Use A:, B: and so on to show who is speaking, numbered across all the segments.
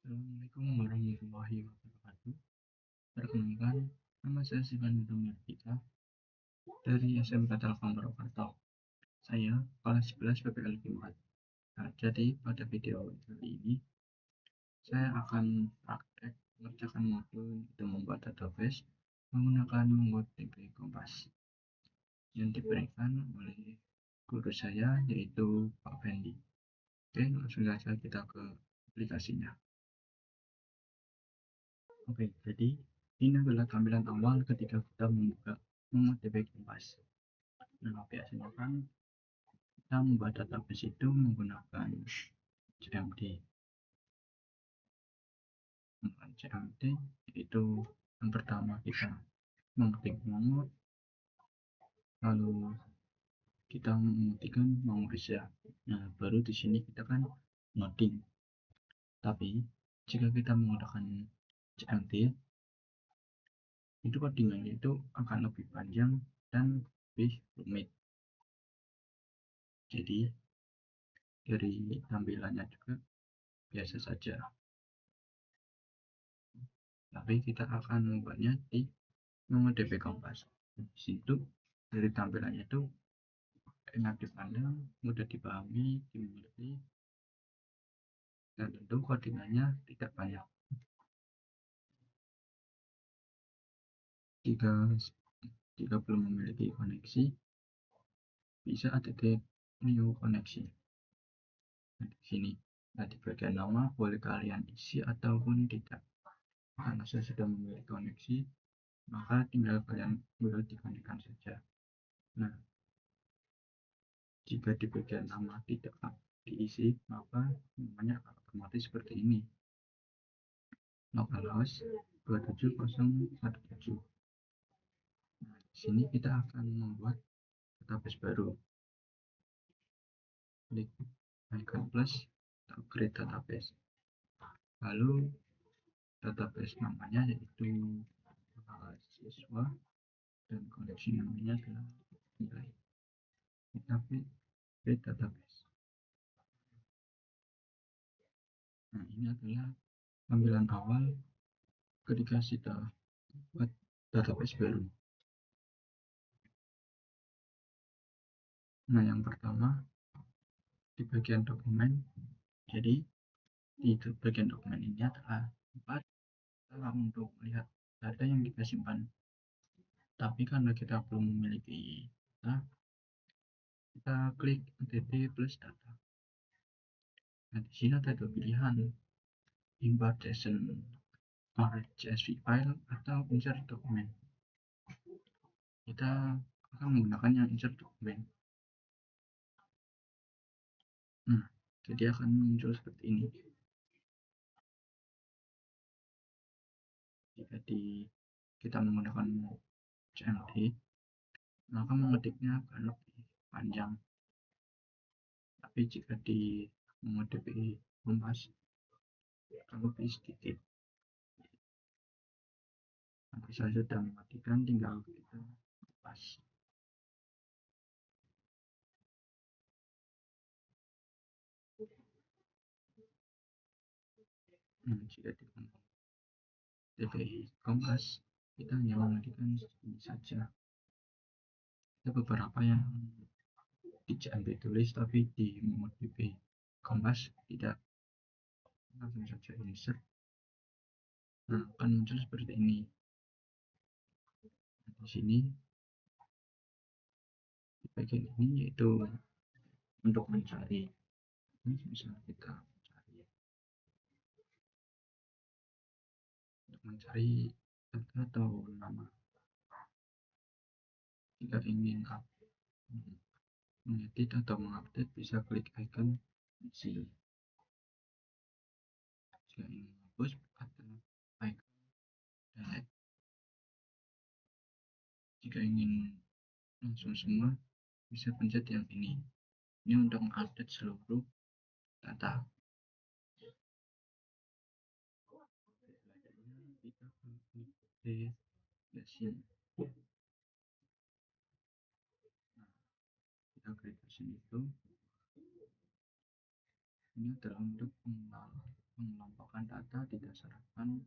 A: Assalamualaikum warahmatullahi wabarakatuh. Perkenalkan, nama saya Sivan Kita dari SMK Telkom Purwokerto. Saya kelas 11 PPLB 4. Nah, jadi pada video kali ini saya akan praktek mengerjakan modul untuk membuat database menggunakan MongoDB Kompas yang diberikan oleh guru saya yaitu Pak Fendi. Oke, langsung saja kita ke aplikasinya. Oke, jadi ini adalah tampilan awal ketika kita membuka MongoDB Kompas. Nah, biasanya kan kita membuat database itu menggunakan CMD. CMD itu yang pertama kita mengetik Mongo, lalu kita mengetikkan Mongo Asia. Nah, baru di sini kita kan noding. Tapi jika kita menggunakan CMD, itu codingannya itu akan lebih panjang dan lebih rumit. Jadi dari tampilannya juga biasa saja, tapi kita akan membuatnya di MongoDB Kompas. Di situ dari tampilannya itu enak dipandang, mudah dipahami, dimengerti, dan tentu codingannya tidak banyak. Jika belum memiliki koneksi, bisa add new koneksi. Nah, di sini, di bagian nama boleh kalian isi ataupun tidak. Karena saya sudah memiliki koneksi, maka tinggal kalian boleh dikonekkan saja. Nah, jika di bagian nama tidak diisi, maka namanya otomatis seperti ini: localhost 27017. Nah, di sini kita akan membuat database baru. Klik icon plus create database. Lalu database namanya yaitu siswa dan koleksi namanya adalah nilai. Kita create database. Nah, ini adalah tampilan awal ketika kita buat database baru. Nah, yang pertama di bagian dokumen. Jadi di bagian dokumen ini adalah tempat kita untuk melihat data yang kita simpan. Tapi karena kita belum memiliki data, kita klik add plus data. Nah, di sini ada dua pilihan: import JSON or CSV file atau insert dokumen. Kita akan menggunakan yang insert dokumen. Nah, jadi akan muncul seperti ini. Jika kita menggunakan CMD, maka mengetiknya akan lebih panjang. Tapi jika di MongoDB Kompas akan lebih sedikit. Nanti saya sudah mematikan, tinggal kita lepas. Nah, jika di MongoDB Kompas kita hanya mematikan ini saja. Ada beberapa yang di CMD tulis tapi di MongoDB Kompas tidak. Langsung saja insert. Nah, akan muncul seperti ini. Nah, di sini di bagian ini yaitu untuk mencari. Ini misalnya kita mencari data atau nama. Jika ingin mengedit atau mengupdate, bisa klik icon isi. Jika ingin menghapus, ada icon delete. Jika ingin langsung semua, bisa pencet yang ini. Ini untuk mengupdate seluruh data. Kita klik version. Nah, kita klik version itu. Ini adalah untuk mengelompokkan data didasarkan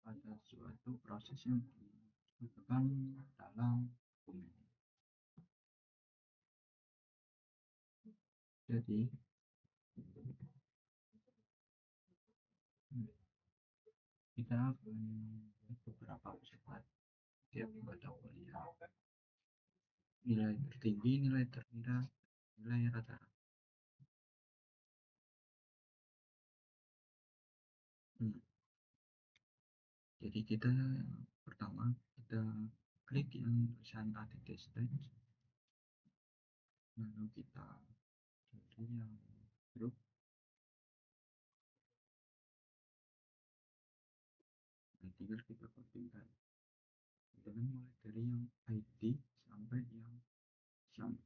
A: pada suatu proses yang dilakukan dalam dokumen. Jadi, kita akan melihat beberapa peserta tiap mata kuliah, nilai tertinggi, nilai terendah, nilai rata-rata. Jadi kita pertama kita klik yang tulisan ATT stage, lalu kita cari yang grup, dan tinggal kita pentingkan dengan mulai dari yang ID sampai yang SAM.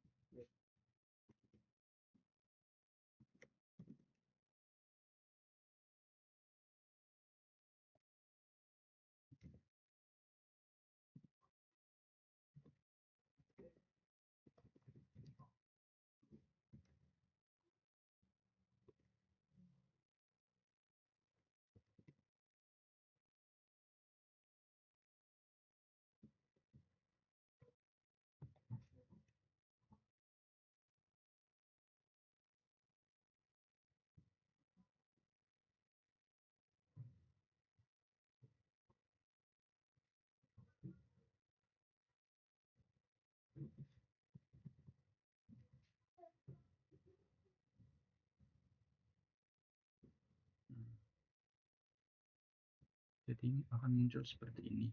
A: Jadi ini akan muncul seperti ini.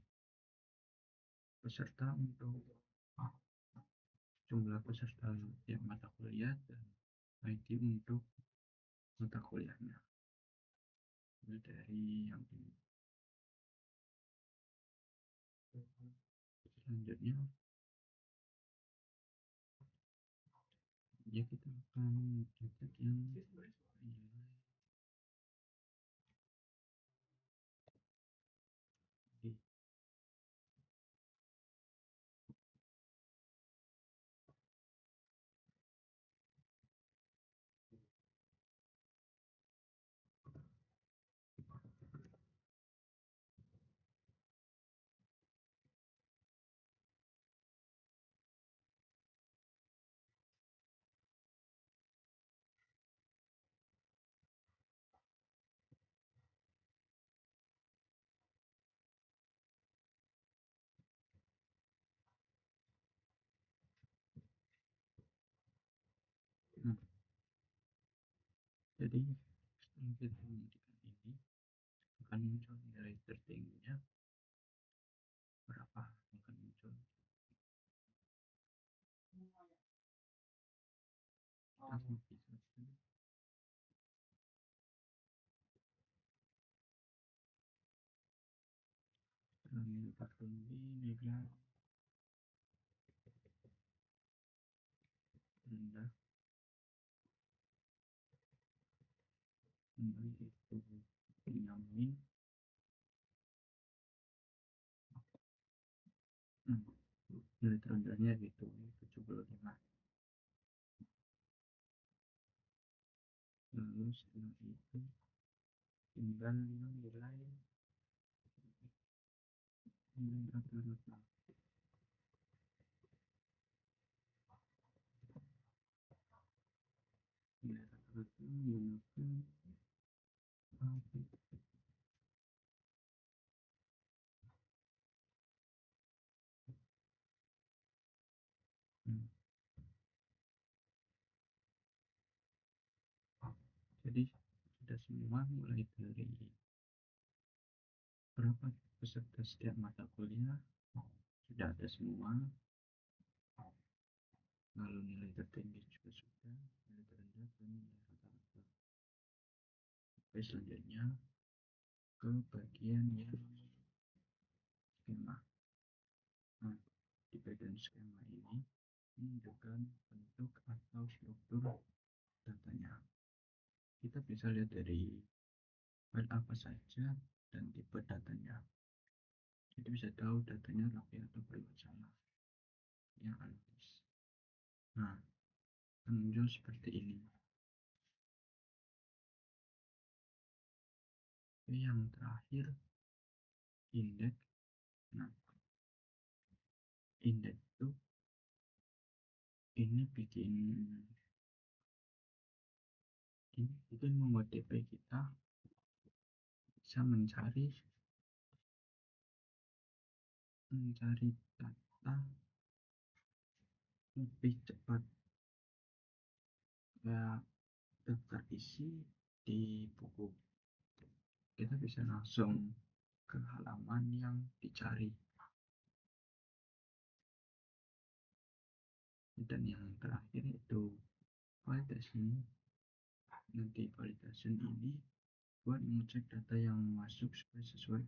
A: Peserta untuk jumlah peserta tiap mata kuliah dan ID untuk mata kuliahnya. Dari yang ini. Selanjutnya, ya kita akan cetak yang nilai. Nah, jadi setelah kita mengetikkan ini akan muncul nilai tertingginya berapa, akan muncul kita bisa setelah nilai tertinggi, nilai rendah, nilai itu nyamin. Nilai terendahnya itu 75. Lalu setelah itu tinggal yang nilai rata-rata. Nilai rata-rata menggunakan jadi sudah semua, mulai dari berapa peserta setiap mata kuliah sudah ada semua, lalu nilai tertinggi juga sudah, nilai terendah dan nilai rata-rata. Oke, selanjutnya ke bagian yang skema. Nah, di bagian skema ini menunjukkan bentuk atau struktur datanya. Kita bisa lihat dari file apa saja dan tipe datanya. Jadi bisa tahu datanya rapi atau bermasalah. Yang analisis. Nah, akan muncul seperti ini. Oke, yang terakhir indeks. Nah, indeks itu ini bikin membuat DP kita bisa mencari data lebih cepat. Kayak daftar isi di buku, kita bisa langsung ke halaman yang dicari. Dan yang terakhir itu validasi. Nanti validasi ini buat mengecek data yang masuk supaya sesuai.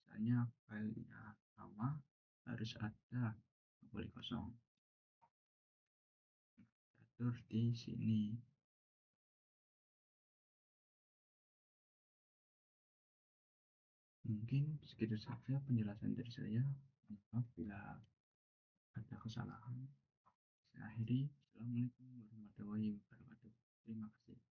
A: Misalnya filenya sama, harus ada, nggak boleh kosong. Atur di sini. Mungkin segitu saja penjelasan dari saya. Maaf bila ada kesalahan. Saya akhiri. Assalamualaikum warahmatullahi wabarakatuh. Terima kasih.